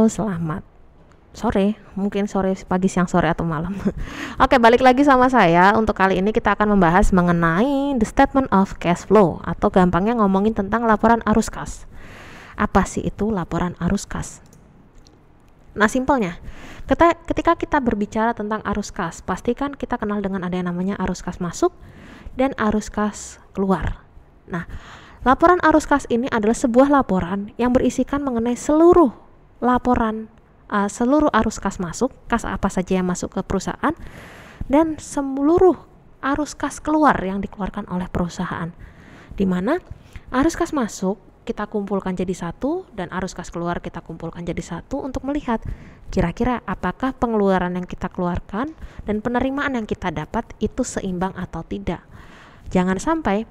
Halo, selamat sore, mungkin sore, pagi, siang, sore, atau malam. Oke, balik lagi sama saya. Untuk kali ini kita akan membahas mengenai the statement of cash flow, atau gampangnya ngomongin tentang laporan arus kas. Apa sih itu laporan arus kas? Nah, simpelnya, ketika kita berbicara tentang arus kas, pastikan kita kenal dengan ada yang namanya arus kas masuk dan arus kas keluar. Nah, laporan arus kas ini adalah sebuah laporan yang berisikan mengenai seluruh laporan, seluruh arus kas masuk, kas apa saja yang masuk ke perusahaan, dan seluruh arus kas keluar yang dikeluarkan oleh perusahaan. Di mana arus kas masuk kita kumpulkan jadi satu dan arus kas keluar kita kumpulkan jadi satu untuk melihat kira-kira apakah pengeluaran yang kita keluarkan dan penerimaan yang kita dapat itu seimbang atau tidak. Jangan sampai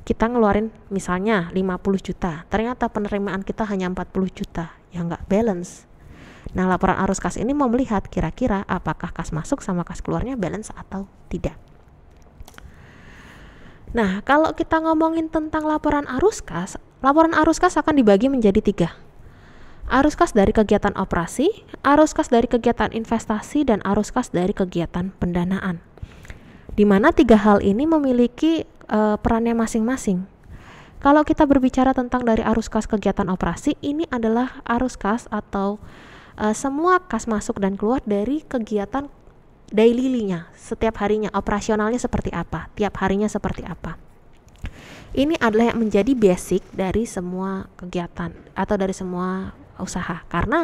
kita ngeluarin misalnya 50 juta, ternyata penerimaan kita hanya 40 juta, ya nggak balance. Nah, laporan arus kas ini mau melihat kira-kira apakah kas masuk sama kas keluarnya balance atau tidak. Nah, kalau kita ngomongin tentang laporan arus kas akan dibagi menjadi 3. Arus kas dari kegiatan operasi, arus kas dari kegiatan investasi, dan arus kas dari kegiatan pendanaan. Di mana 3 hal ini memiliki perannya masing-masing. Kalau kita berbicara tentang dari arus kas kegiatan operasi, ini adalah arus kas atau semua kas masuk dan keluar dari kegiatan daily-nya, setiap harinya, operasionalnya seperti apa, tiap harinya seperti apa. Ini adalah yang menjadi basic dari semua kegiatan atau dari semua usaha, karena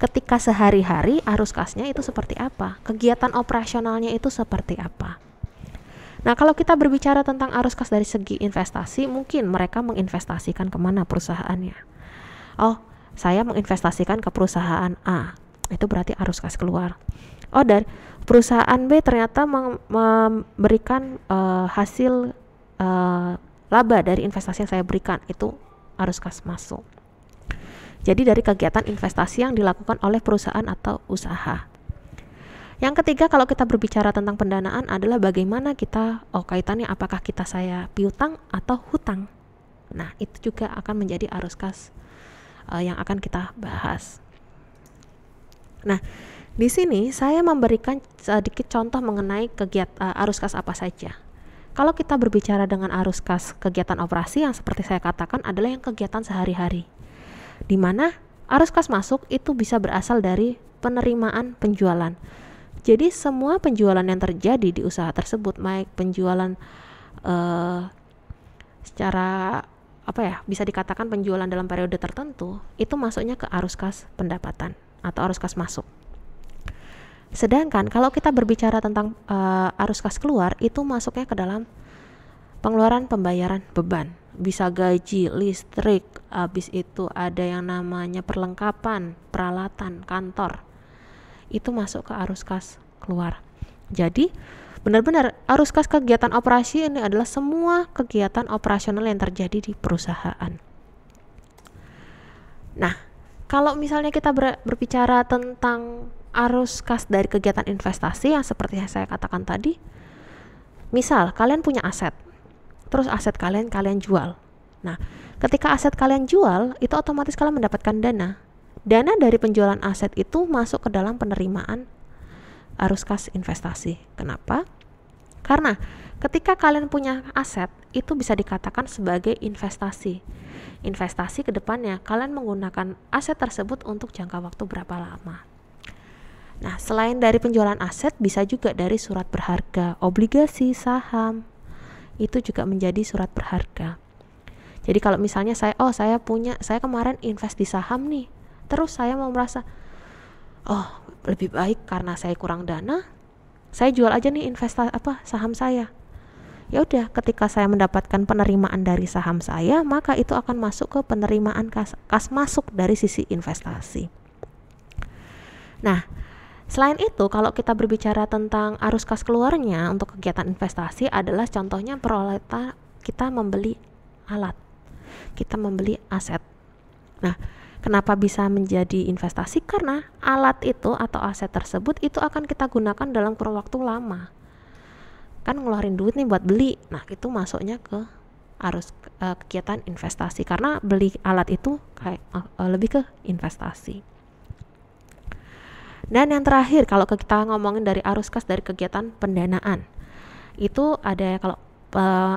ketika sehari-hari arus kasnya itu seperti apa, kegiatan operasionalnya itu seperti apa. Nah, kalau kita berbicara tentang arus kas dari segi investasi, mungkin mereka menginvestasikan kemana perusahaannya. Oh, saya menginvestasikan ke perusahaan A, itu berarti arus kas keluar. Oh, dari perusahaan B ternyata memberikan hasil laba dari investasi yang saya berikan, itu arus kas masuk. Jadi dari kegiatan investasi yang dilakukan oleh perusahaan atau usaha. Yang ketiga, kalau kita berbicara tentang pendanaan adalah bagaimana kita, kaitannya apakah saya piutang atau hutang. Nah, itu juga akan menjadi arus kas yang akan kita bahas. Nah, di sini saya memberikan sedikit contoh mengenai kegiatan arus kas apa saja. Kalau kita berbicara dengan arus kas kegiatan operasi, yang seperti saya katakan adalah yang kegiatan sehari-hari, di mana arus kas masuk itu bisa berasal dari penerimaan penjualan. Jadi semua penjualan yang terjadi di usaha tersebut, baik penjualan secara bisa dikatakan penjualan dalam periode tertentu, itu masuknya ke arus kas pendapatan atau arus kas masuk. Sedangkan kalau kita berbicara tentang arus kas keluar, itu masuknya ke dalam pengeluaran pembayaran beban. Bisa gaji, listrik, habis itu ada yang namanya perlengkapan, peralatan, kantor. Itu masuk ke arus kas keluar. Jadi benar-benar arus kas kegiatan operasi ini adalah semua kegiatan operasional yang terjadi di perusahaan. Nah, kalau misalnya kita berbicara tentang arus kas dari kegiatan investasi yang seperti yang saya katakan tadi, misal kalian punya aset, terus aset kalian jual. Nah, ketika aset kalian jual, itu otomatis kalian mendapatkan dana. Dana dari penjualan aset itu masuk ke dalam penerimaan arus kas investasi. Kenapa? Karena ketika kalian punya aset, itu bisa dikatakan sebagai investasi. Investasi ke depannya, kalian menggunakan aset tersebut untuk jangka waktu berapa lama. Nah, selain dari penjualan aset, bisa juga dari surat berharga, obligasi, saham, itu juga menjadi surat berharga. Jadi kalau misalnya saya kemarin invest di saham nih, terus saya mau merasa, lebih baik karena saya kurang dana, saya jual aja nih saham saya. Ya udah, ketika saya mendapatkan penerimaan dari saham saya, maka itu akan masuk ke penerimaan kas masuk dari sisi investasi. Nah, selain itu, kalau kita berbicara tentang arus kas keluarnya untuk kegiatan investasi adalah contohnya kita membeli alat, kita membeli aset. Nah, kenapa bisa menjadi investasi? Karena alat itu atau aset tersebut itu akan kita gunakan dalam kurun waktu lama. Kan ngeluarin duit nih buat beli. Nah, itu masuknya ke arus kegiatan investasi, karena beli alat itu lebih ke investasi. Dan yang terakhir, kalau kita ngomongin dari arus kas dari kegiatan pendanaan, itu ada kalau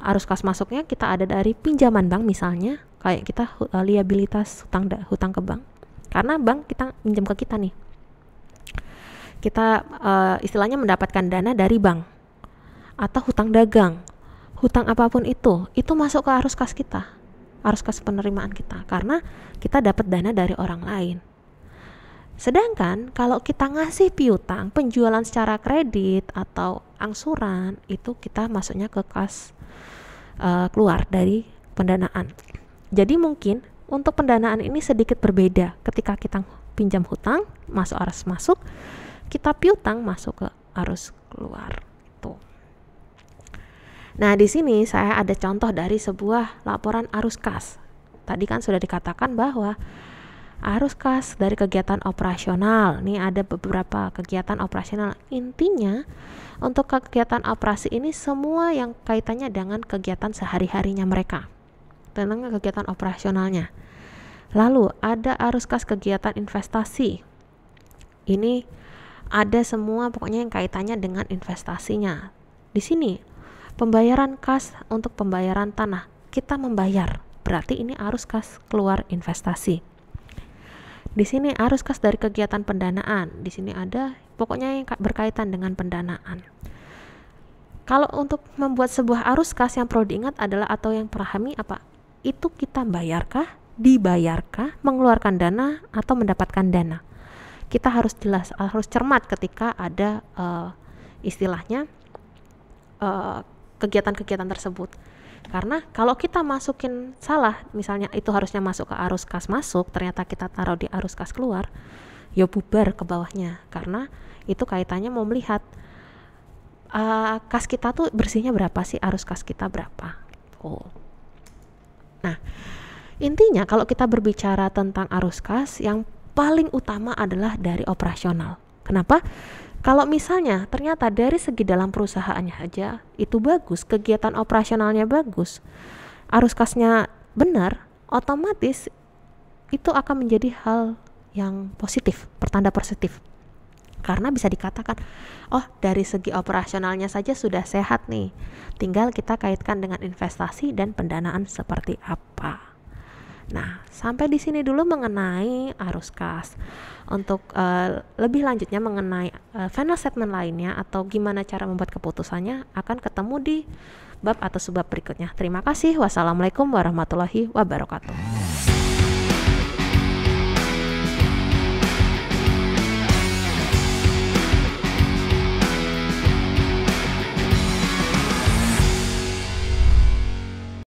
arus kas masuknya kita ada dari pinjaman bank, misalnya kayak kita liabilitas hutang ke bank, karena bank kita pinjam ke kita nih, kita istilahnya mendapatkan dana dari bank, atau hutang dagang, hutang apapun itu masuk ke arus kas kita, arus kas penerimaan kita, karena kita dapat dana dari orang lain. Sedangkan kalau kita ngasih piutang, penjualan secara kredit atau angsuran, itu kita masuknya ke kas keluar dari pendanaan. Jadi mungkin untuk pendanaan ini sedikit berbeda. Ketika kita pinjam hutang, masuk arus masuk, kita piutang masuk ke arus keluar. Tuh. Nah, di sini saya ada contoh dari sebuah laporan arus kas. Tadi kan sudah dikatakan bahwa arus kas dari kegiatan operasional. Nih ada beberapa kegiatan operasional. Intinya untuk kegiatan operasi ini semua yang kaitannya dengan kegiatan sehari-harinya mereka, tentang kegiatan operasionalnya. Lalu ada arus kas kegiatan investasi. Ini ada semua pokoknya yang kaitannya dengan investasinya. Di sini pembayaran kas untuk pembayaran tanah. Kita membayar, berarti ini arus kas keluar investasi. Di sini arus kas dari kegiatan pendanaan. Di sini ada pokoknya yang berkaitan dengan pendanaan. Kalau untuk membuat sebuah arus kas yang perlu diingat adalah atau yang pahami apa? Itu kita bayarkah, dibayarkah, mengeluarkan dana atau mendapatkan dana. Kita harus jelas, harus cermat ketika ada istilahnya kegiatan-kegiatan tersebut. Karena kalau kita masukin salah, misalnya itu harusnya masuk ke arus kas masuk, ternyata kita taruh di arus kas keluar, ya bubar ke bawahnya. Karena itu kaitannya mau melihat kas kita tuh bersihnya berapa sih, arus kas kita berapa. Nah, intinya kalau kita berbicara tentang arus kas, yang paling utama adalah dari operasional. Kenapa? Kalau misalnya ternyata dari segi dalam perusahaannya aja itu bagus, kegiatan operasionalnya bagus, arus kasnya benar, otomatis itu akan menjadi hal yang positif, pertanda positif. Karena bisa dikatakan, oh dari segi operasionalnya saja sudah sehat nih, tinggal kita kaitkan dengan investasi dan pendanaan seperti apa. Nah, sampai di sini dulu mengenai arus kas. Untuk lebih lanjutnya mengenai final statement lainnya atau gimana cara membuat keputusannya akan ketemu di bab atau subbab berikutnya. Terima kasih. Wassalamualaikum warahmatullahi wabarakatuh.